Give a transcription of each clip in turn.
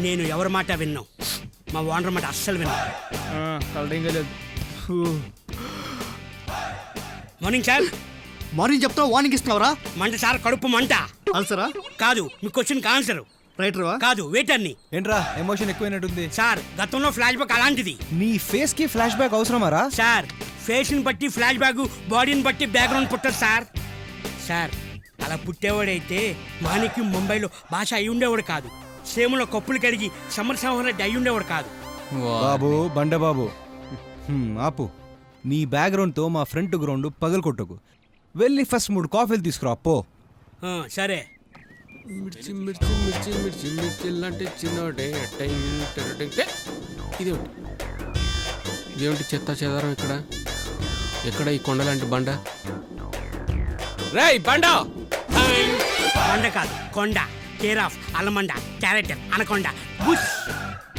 నేను ఎవరి మాట విన్నాం, మా ఓనర్ మాట అస్సలు విన్నాం. Morning sir. మార్నింగ్ చెప్తావు, వార్నింగ్ ఇస్తున్నావురా? మంట సార్, కడుపు మంట. ఆన్సరా? కాదు, మీ క్వశ్చన్కి ఆన్సర్. రైటర్వా? కాదు, వెయిటర్ని. ఏంట్రా ఎమోషన్ ఎక్కువైనట్టుంది? సార్, గతంలో ఫ్లాష్ బ్యాక్ అలాంటిది. నీ ఫేస్ కి ఫ్లాష్ బ్యాక్ అవసరమారా? సార్, ఫేస్ని బట్టి ఫ్లాష్ బ్యాక్, బాడీని బట్టి బ్యాక్గ్రౌండ్ పుట్టదు సార్. సార్, అలా పుట్టేవాడైతే మాణిక్యం ముంబైలో భాష అయి ఉండేవాడు కాదు. సేములో కప్పులు కడిగి సమరసింహారెడ్డి రెడ్డి అయి ఉండేవాడు కాదు. బాబు బండబాబు, ఆపు. నీ బ్యాక్గ్రౌండ్తో మా ఫ్రంట్ గ్రౌండ్ పగలకొట్టకు. వెళ్ళి ఫస్ట్ 3 కాఫీలు తీసుకురా పో. సరే. మిర్చి మిర్చి మిర్చి మిర్చి మిర్చి లాంటి చిన్నోడే ఇదేమిటి చెత్త చెదారం ఇక్కడ? ఎక్కడ ఈ కొండలాంటి బండ? రేయ్ బండ! బండ కాదు, కొండ. Care of allamanda, character anaconda. Bush.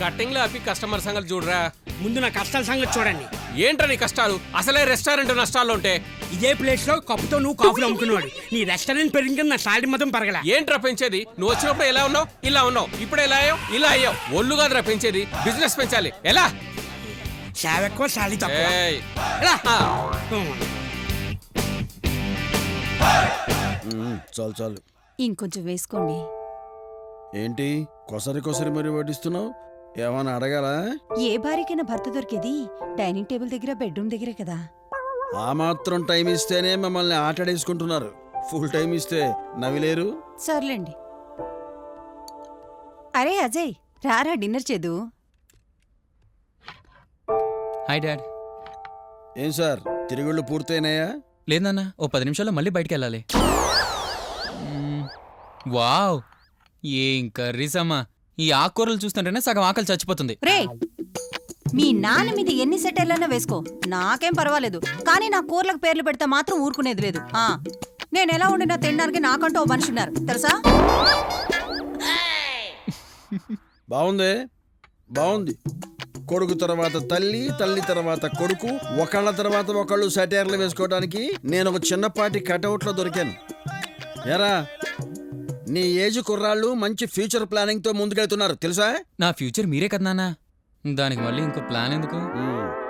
Cutting లో ఆపి కస్టమర్ సంగతి చూడరా. ముందు నా కష్టాల సంగతి చూడండి. ఏంట్రా నీ కష్టాలు? అసలే రెస్టారెంట్ నష్టాల్లో ఉంటే ఇదే ప్లేస్ లో కప్పుతో నువ్వు కాఫీలు అమ్ముకున్నాడు. నీ రెస్టారెంట్ పెరిగి నా సాలరీ మొత్తం పెరగల. ఏంట్రా పెంచేది? నువ్వు వచ్చినప్పుడు ఎలా ఉన్నావు? ఇలా ఉన్నావు. ఇప్పుడు ఎలా అయ్యావు? ఇలా అయ్యావు. ఒళ్ళు కాదురా పెంచేది, బిజినెస్ పెంచాలి. ఎలా? సేవ ఎక్కువ, సాలరీ తక్కువ. ఏయ్. ఎలా? చాలు చాలు. ఇంకొంచెం వేసుకోండి. ఏంటి కొసరి కొసరి మరి వడ్డిస్తున్నావు? ఏమన్నా అడగాల? ఏ భార్యకైనా భర్త దొరికేది డైనింగ్ టేబుల్ దగ్గర, బెడ్రూమ్ దగ్గరే కదా. ఆ మాత్రం టైం ఇస్తేనే మమ్మల్ని ఆటడేసుకుంటున్నారు. ఫుల్ టైం ఇస్తే నవ్విలేరు. సర్లేండి. అరే అజయ్, రారా డిన్నర్ చేదు. Hi dad. ఏం సార్, తిరుగుళ్ళు పూర్తయినాయా? లేదన్నా, ఓ 10 నిమిషాల్లో మళ్ళీ బయటికి వెళ్ళాలి. వావ్, ఏం కర్రీస్ అమ్మా. ఈ ఆకుకూరలు చూస్తుంటేనే సగం ఆకలి చచ్చిపోతుంది. రే, మీ నాన్న మీద ఎన్ని సెటర్లన్నా వేసుకో, నాకేం పర్వాలేదు. కానీ నా కూరలకు పేర్లు పెడితే మాత్రం ఊరుకునేది లేదు. నేను ఎలా ఉండినా తినడానికి నాకంటూ ఓ మనిషి ఉన్నారు తెలుసా. బాగుంది, బాగుంది. కొడుకు తర్వాత తల్లి, తల్లి తర్వాత కొడుకు, ఒకళ్ళ తర్వాత ఒకళ్ళు సెటైర్లు వేసుకోవడానికి నేను ఒక చిన్నపాటి కటౌట్లో దొరికాను. ఏరా, నీ ఏజ్ కుర్రాళ్ళు మంచి ఫ్యూచర్ ప్లానింగ్ తో ముందుకెళ్తున్నారు తెలుసా? నా ఫ్యూచర్ మీరే కదా నాన్న, దానికి మళ్ళీ ఇంకో ప్లాన్ ఎందుకు?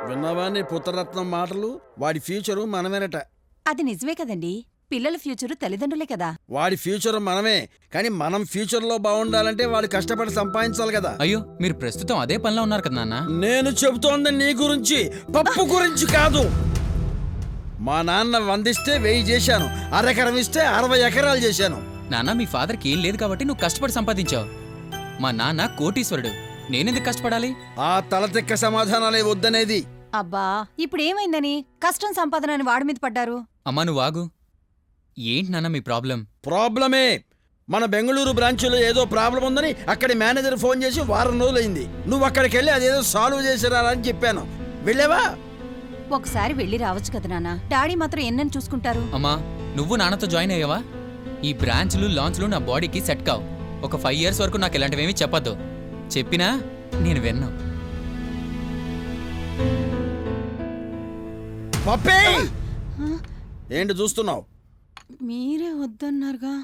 విన్నావా నీ పుత్రరత్నం మాటలు? వాడి ఫ్యూచరు మనమేనట. అది నిజమే కదండి, పిల్లల ఫ్యూచరు తల్లిదండ్రులే కదా. వాడి ఫ్యూచర్ మనమే, కానీ మనం ఫ్యూచర్ లో బాగుండాలంటే వాడు కష్టపడి సంపాదించాలి కదా. అయ్యో, మీరు ప్రస్తుతం అదే పనిలో ఉన్నారు కదా నాన్న. నేను చెబుతోంది నీ గురించి, పప్పు గురించి కాదు. మా నాన్న 100 ఇస్తే 1000 చేశాను, అరెకరం ఇస్తే 60 ఎకరాలు చేశాను. నాన్న, మీ ఫాదర్కి ఏం లేదు కాబట్టి నువ్వు కష్టపడి సంపాదించావు. మా నాన్న కోటీశ్వరుడు, నేనెందుకు కష్టపడాలి? ఆ తలతిక్క సమాధానాలే వద్దనేది. అబ్బా, ఇప్పుడు ఏమైందని కష్టం సంపాదన అని వాడి మీద పడ్డారు? అమ్మా నువ్వు ఆగు. ఏంటి నాన్న మీ ప్రాబ్లం? ప్రాబ్లమే. మన బెంగళూరు బ్రాంచ్లో ఏదో ప్రాబ్లం ఉందని అక్కడి మేనేజర్ ఫోన్ చేసి 1 వారం రోజులైంది. నువ్వు అక్కడికి వెళ్ళి అదేదో సాల్వ్ చేసిరా అని చెప్పాను. వెళ్ళావా? ఒకసారి వెళ్ళి రావచ్చు కదా నాన్న. డాడీ మాత్రం ఎన్నని చూసుకుంటారు. అమ్మా, నువ్వు నాన్నతో జాయిన్ అయ్యావా? ఈ బ్రాంచ్లు లాంచ్లు నా బాడీకి సెట్ కావు. ఒక 5 years వరకు నాకు ఇలాంటివేమీ చెప్పద్దు. చెప్పినా నేను విన్నా. పప్పే, ఏంటి చూస్తున్నావు? మీరే వద్దన్నారుగా.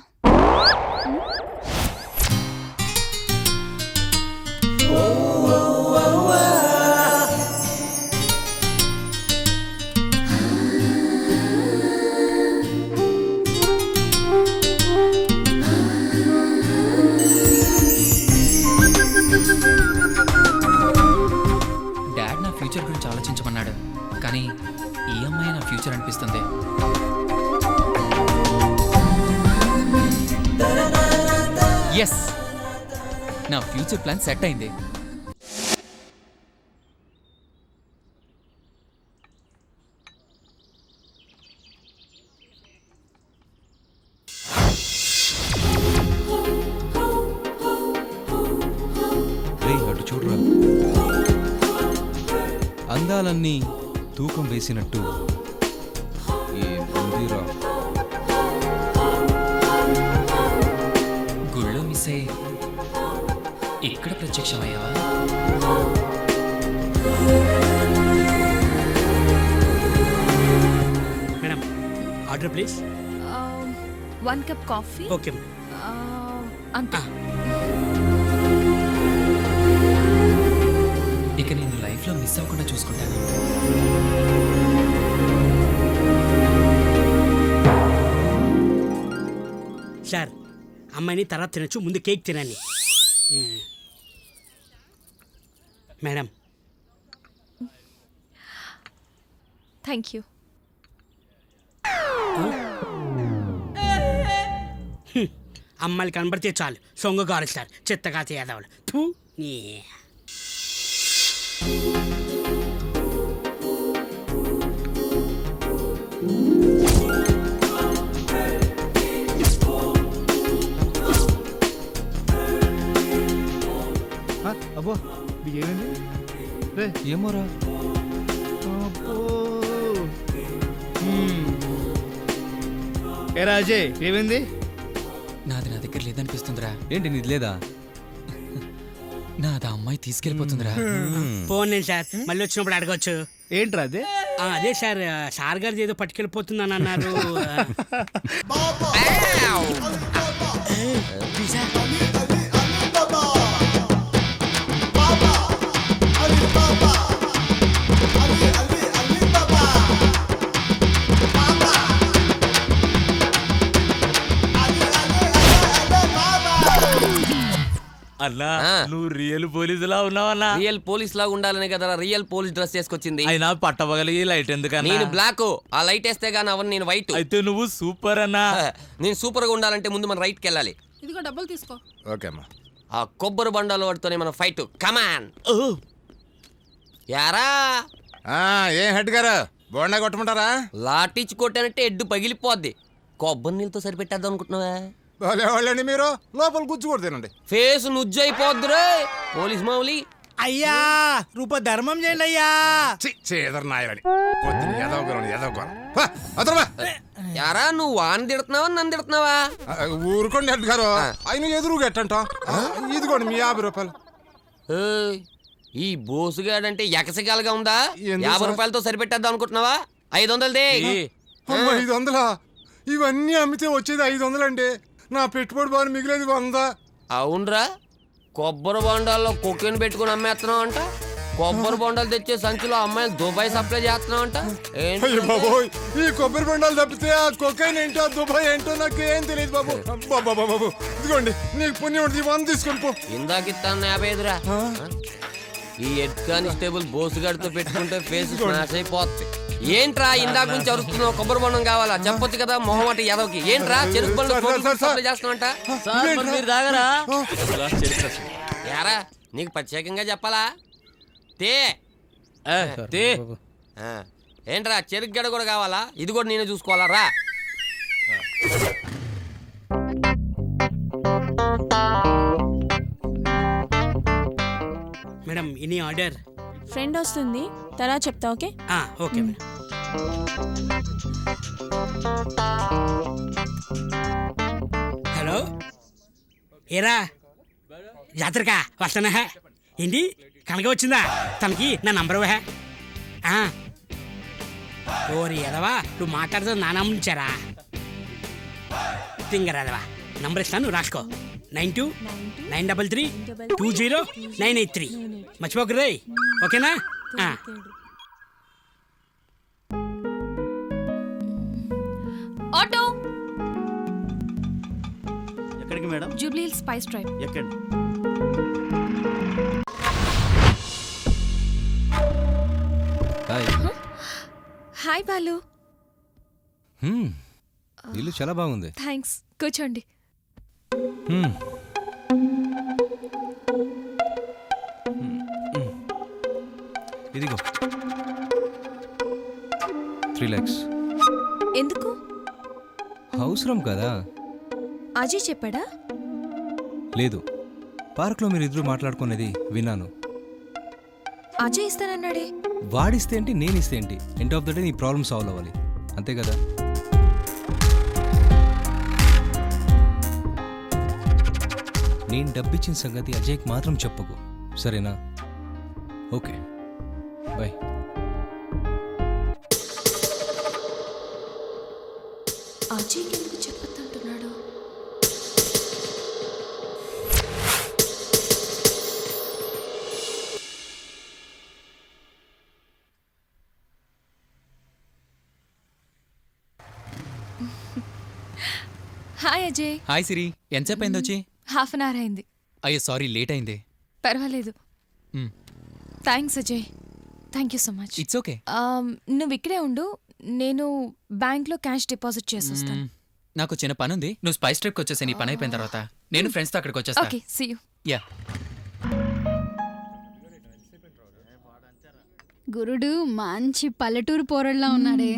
డాడ్ నా ఫ్యూచర్ గురించి ఆలోచించమన్నాడు, కానీ ఈ అమ్మాయి నా ఫ్యూచర్ అనిపిస్తుంది. ఎస్, నా ఫ్యూచర్ ప్లాన్ సెట్ అయింది. అటు చూడరా, అందాలన్నీ తూకం వేసినట్టు ఏముందిరా. గుళ్ళో మిస్ అయ్యి ఇక్కడ ప్రత్యక్షమయ్యావా? Madam, order please. 1 cup coffee. Okay. అంతే. ఇక నేను లైఫ్లో మిస్ అవ్వకుండా చూసుకుంటాను. సార్ అమ్మాయిని తర్వాత తినొచ్చు, ముందు కేక్ తినండి. Madam thank you. అమ్మాయిలు కనబడితే చాలు సొంగ కారుస్తారు, చెత్తగా తీయదవలు. అబ్బో మీకు ఏమైంది రే? ఏమోరా. అబ్బో. ఏ రాజే ఏమైంది? నాది నా దగ్గర లేదనిపిస్తుందిరా. ఏంటి నీది లేదా? నాది ఆ అమ్మాయి తీసుకెళ్ళిపోతుందిరా. ఫోన్ నేను సార్, మళ్ళీ వచ్చినప్పుడు అడగవచ్చు. ఏంట్రా అదే? అదే సార్, సార్ గారిది ఏదో పట్టుకెళ్ళిపోతుందని అన్నారు. అన్నా నువ్వు రియల్ పోలీసులా ఉన్నావన్నా? రియల్ పోలీస్ లాగా ఉండాలనే కదా రియల్ పోలీస్ డ్రెస్ చేసుకొచ్చింది. అయినా పట్టబగలి లైట్ ఎందుకన్నా? నేను బ్లాక్, ఆ లైట్ వేస్తే గానీ అవన్నీ నేను వైట్. అయితే నువ్వు సూపర్ అన్నా. నేను సూపర్ గా ఉండాలంటే ముందు మన రైట్కి వెళ్ళాలి. ఇదిగో డబ్బులు తీసుకో. ఓకే అమ్మా. ఆ కొబ్బరి బండాలు వాడితోనే మన ఫైట్. కమాన్ యారా. ఏం హెడ్ గారు బోండా కొట్టమంటారా? లాటిచ్చి కొట్టానంటే ఎడ్డు పగిలిపోద్ది. కొబ్బరి నీళ్ళతో సరిపెట్టేద్దాం అనుకుంటున్నావా? వాళ్ళండి మీరు లోపల కూర్చోకూడదు తినండి. ఫేస్ నుజ్జు అయిపోద్ది రే పోలీస్ మామూలి. అయ్యా రూప ధర్మం చేయండి అయ్యా. చేదర్ నాయని యారా నువ్వు వాన్ తిడుతున్నావా నన్ను తిడుతున్నావా? ఊరుకోండి హెడ్ గారు, ఆయన ఎదురుగా ఎట్టంట. ఇదిగోండి మీ 50 రూపాయలు. ఏయ్, ఈ బోసుగాడంటే ఎకసగాలుగా ఉందా? ఎందుకు 50 సార్? రూపాయలతో సరిపెట్టేద్దాం అనుకుంటున్నావా? 500 దే. 500? ఇవన్నీ అమ్మితే వచ్చేది 500 అండి. నా పెట్టుబడి బాగా మిగిలేదు 100. అవునరా, కొబ్బరి బొండాల్లో కుక్కని పెట్టుకుని అమ్మేస్తున్నావు అంట. కొబ్బరి బొండాలు తెచ్చే సంచిలో అమ్మాయిలు దుబాయ్ సప్లై చేస్తున్నావు అంట. అయ్యో బాబోయ్, ఈ కొబ్బరి బండాలు తప్పితే ఆ కొకైన్ ఏంటో దుబాయ్ ఏంటో నాకు ఏం తెలియదు బాబు. బాబు ఇదిగోండి నీకు పుణ్యం ఉంటుంది, 100 తీసుకొని పో. ఇందాక ఇస్తాను 55రా. ఈ హెడ్ కానిస్టేబుల్ బోసుగాడితో పెట్టుకుంటే ఫేస్ స్మాష్ అయిపోతుంది. ఏంట్రా ఇందాక నుంచి అరుస్తున్నావు? కొబ్బరి బొండం కావాలా? చెప్పొచ్చు కదా మొహం అంటే ఎదవకి. ఏంట్రా చెరుకు బండ్లు సప్లై చేస్తున్నావంట? మీరు తాగరా? యారా నీకు ప్రత్యేకంగా చెప్పాలా? తే ఏంట్రా చెరుకు గడ కూడా కావాలా? ఇది కూడా నేనే చూసుకోవాలా? రా మేడం ఇని ఆర్డర్. ఫ్రెండ్ వస్తుంది, తర్వాత చెప్తా. Okay okay madam. హలో ఏరా జాతరకా వస్తానా? ఏంటి కనక వచ్చిందా? తనకి నా నంబర్ ఇవ్వహా. ఓరి ఎదవా, నువ్వు మాట్లాడుతూ నా నంబర్ ఇచ్చారా? తింగరాదవా, నంబర్ ఇస్తాను, నువ్వు రాసుకో. 92-933-20983. మర్చిపోకు రే, ఓకేనా? ఆటో ఎక్కడికి madam? Jubilee hills spice drive. ఎక్కండి. హాయ్. హాయ్ బాలు. ఇల్లు చాలా బాగుంది. థ్యాంక్స్, కూర్చోండి. ఇదిగో 3 lakhs. ఎందుకు? అవసరం కదా. అజయ్ చెప్పాడా? లేదు, పార్క్లో మీరు ఇద్దరు మాట్లాడుకునేది విన్నాను. అజయ్ ఇస్తానన్నాడే. వాడిస్తే ఏంటి, నేను ఇస్తే ఏంటి? ఎండ్ ఆఫ్ ద డే నీ ప్రాబ్లమ్ సాల్వ్ అవ్వాలి, అంతే కదా? నేను డబ్బిచ్చిన సంగతి అజయ్కి మాత్రం చెప్పకు, సరేనా? Okay, bye. అజయ్కి ఎందుకు చెప్పొద్దంటున్నాడు? హాయ్ అజయ్. హాయ్ సిరి, ఎంతసేపు అయింది వచ్చి? హాఫ్ అన్ అవర్ అయింది. అయ్యో సారీ, లేట్ అయింది. పర్వాలేదు. Thanks Ajay, thank you so much. It's okay. నువ్వు ఇక్కడే ఉండు, నేను బ్యాంక్లో క్యాష్ డిపాజిట్ చేసేస్తాను. నాకు చిన్న పని ఉంది, నువ్వు స్పైస్ ట్రిప్కి వచ్చేసి నీ పని అయిపోయిన తర్వాత నేను ఫ్రెండ్స్తో అక్కడికి వచ్చేస్తా. Okay, see you. యా. గురుడు మంచి పల్లెటూరు పోరడ్లా ఉన్నాడే.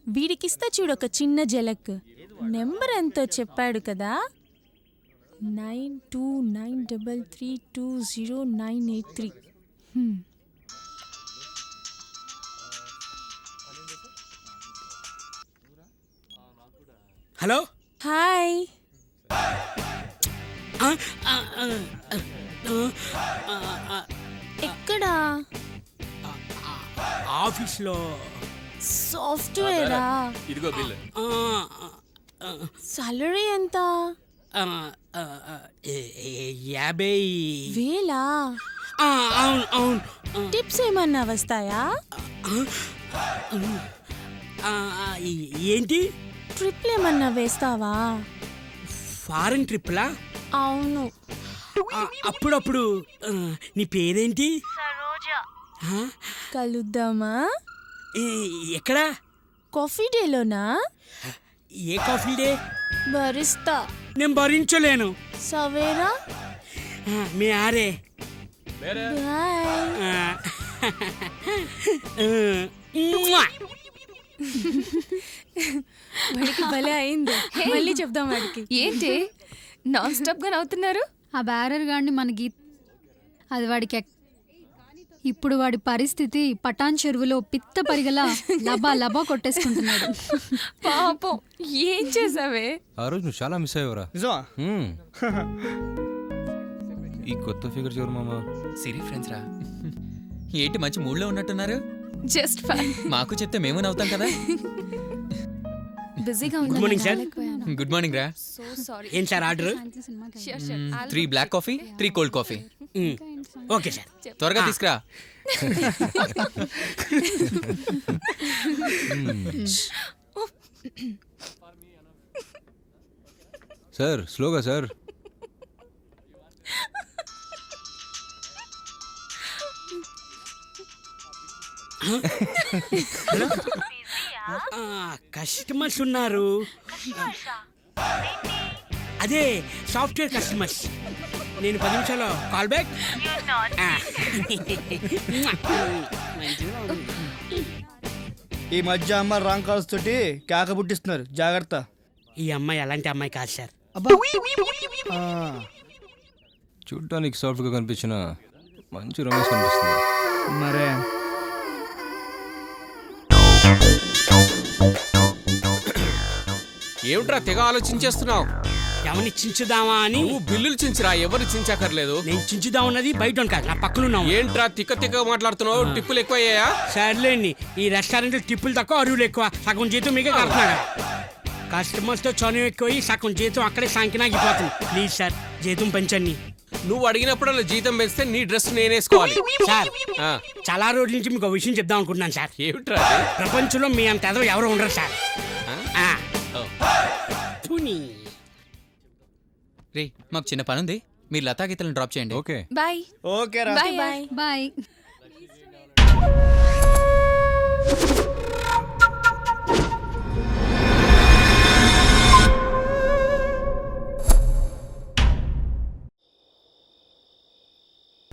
వీడికిస్తా చూడు ఒక చిన్న జలక్. నెంబర్ ఎంతో చెప్పాడు కదా, 9293320983. హలో. హాయ్. ఎక్కడా? ఆఫీస్లో. సాఫ్ట్వేరా? ఇదిగో బిల్. సాలరీ ఎంత? 50,000. అవును అవును. టిప్స్ ఏమన్నా వస్తాయా? ఏంటి? ట్రిప్లు ఏమన్నా వేస్తావా? ఫారెన్ ట్రిప్లా? అవును. అప్పుడప్పుడు. నీ పేరేంటి? కలుద్దామా? ఎక్కడా? కాఫీ డేలోనా? ఏ కాఫీ డే? భరిస్తా. నేను భరించలేను. సవేరా? మీ ఆరే. వాడికి భలే అయింది. మళ్ళీ చెప్దాం వాడికి. ఏంటి నాన్ స్టాప్ గా నవ్వుతున్నారు? ఆ బ్యారర్ గాడిని మన గీత అది వాడికి ఇప్పుడు వాడి పరిస్థితి పటాన్ చెరువులో పిత్త పరిగలా లబా లబా కొట్టేసుకుంటున్నాడు. పాపం, ఏం చేసావే? ఆ రోజు నువ్వు చాలా మిస్ అయ్యవరా. నిజమా? ఈ కొత్త ఫిగర్ చూడు మామ. సిరి ఫ్రెండ్స్ రా. ఏంటి మంచి మూడ్లో ఉన్నట్టున్నారు? Just fun. మాకు చెప్తే మేము నవ్వుతాం కదా. బిజీగా good morning sir. Good morning రా. So sorry. ఏం sir order? 3 black coffee, 3 cold coffee. Okay sir. త్వరగా తీసుకురా. సార్ స్లోగా సార్. కస్టమర్స్ ఉన్నారు. అదే సాఫ్ట్వేర్ కస్టమర్స్. నేను 10 నిమిషాల్లో కాల్ బ్యాక్. ఈ మధ్య అమ్మ రాంగ్ కాల్స్ తోటి కేక పుట్టిస్తున్నారు, జాగ్రత్త. ఈ అమ్మాయి అలాంటి అమ్మాయి కాదు సార్. చూడ్డానికి సాఫ్ట్గా కనిపించిన మంచి రొమాన్స్ కనిపిస్తుంది. మరే ఏమిట్రా తెగ ఆలోచించేస్తున్నావు? ఎవరిని చించుదామా అని. నువ్వు బిల్లులు చించిరా, ఎవరు చించక్కర్లేదు. నేను చించుదాం ఉన్నది బయట కాదు, నా పక్కన ఉన్నావు. ఏంట్రా తిక్క తిక్క మాట్లాడుతున్నావు? టిప్పులు ఎక్కువయ్యాయా? సర్లేండి, ఈ రెస్టారెంట్ టిప్పులు తక్కువ, అరువులు ఎక్కువ. సగం జీతం మీకే కడుతున్నాగా. కస్టమర్స్తో చనువు ఎక్కువ, సగం జీతం అక్కడే సాంకినాగిపోతుంది. ప్లీజ్ సార్, జీతం పెంచండి. నువ్వు అడిగినప్పుడు జీతం పెంచితే నీ డ్రెస్ నేనేసుకోవాలి. సార్, చాలా రోజుల నుంచి మీకు ఒక విషయం చెప్దాం అనుకుంటున్నాను సార్. ఏమిట్రా? ప్రపంచంలో మీ అంత ఎదవ ఎవరు ఉండరు సార్. రే, మాకు చిన్న పని ఉంది, మీరు లతా గీతలను డ్రాప్ చేయండి. ఓకే. బాయ్. ఓకే రా. Bye bye. బాయ్.